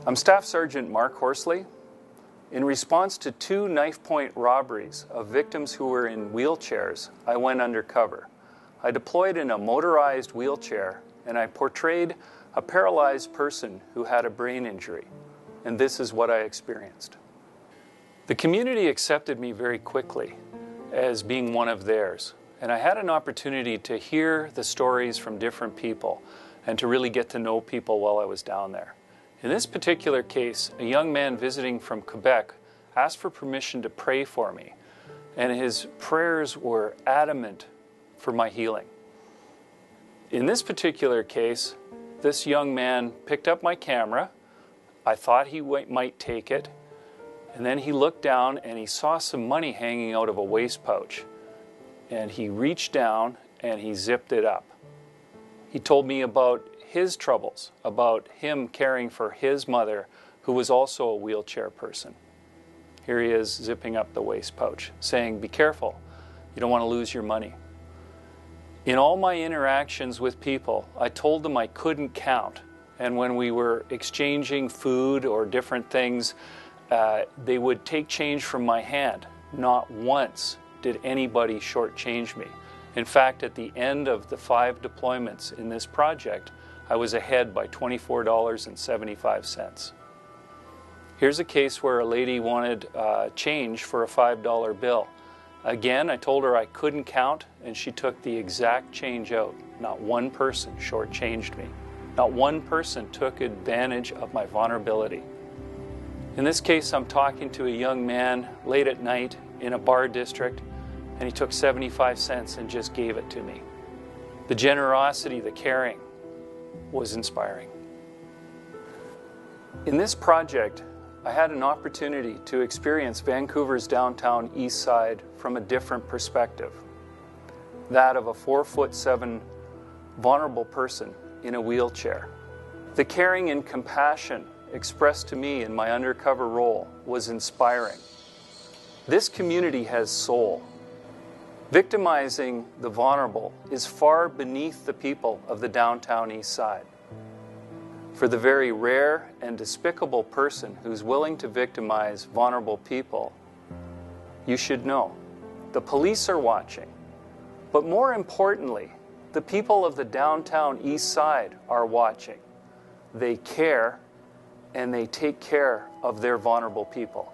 I'm Staff Sergeant Mark Horsley. In response to 2 knife-point robberies of victims who were in wheelchairs, I went undercover. I deployed in a motorized wheelchair, and I portrayed a paralyzed person who had a brain injury. And this is what I experienced. The community accepted me very quickly as being one of theirs. And I had an opportunity to hear the stories from different people and to really get to know people while I was down there. In this particular case, a young man visiting from Quebec asked for permission to pray for me, and his prayers were adamant for my healing. In this particular case, this young man picked up my camera. I thought he might take it, and then he looked down and he saw some money hanging out of a waist pouch, and he reached down and he zipped it up. He told me about his troubles, about him caring for his mother, who was also a wheelchair person. Here he is zipping up the waist pouch, saying, "Be careful, you don't want to lose your money." In all my interactions with people, I told them I couldn't count. And when we were exchanging food or different things, they would take change from my hand. Not once did anybody shortchange me. In fact, at the end of the 5 deployments in this project, I was ahead by $24.75. Here's a case where a lady wanted change for a $5 bill. Again, I told her I couldn't count, and she took the exact change out. Not one person shortchanged me. Not one person took advantage of my vulnerability. In this case, I'm talking to a young man late at night in a bar district, and he took 75 cents and just gave it to me. The generosity, the caring, was inspiring. In this project, I had an opportunity to experience Vancouver's Downtown Eastside from a different perspective, that of a 4'7" vulnerable person in a wheelchair. The caring and compassion expressed to me in my undercover role was inspiring. This community has soul. Victimizing the vulnerable is far beneath the people of the Downtown Eastside. For the very rare and despicable person who's willing to victimize vulnerable people, you should know, the police are watching. But more importantly, the people of the Downtown Eastside are watching. They care, and they take care of their vulnerable people.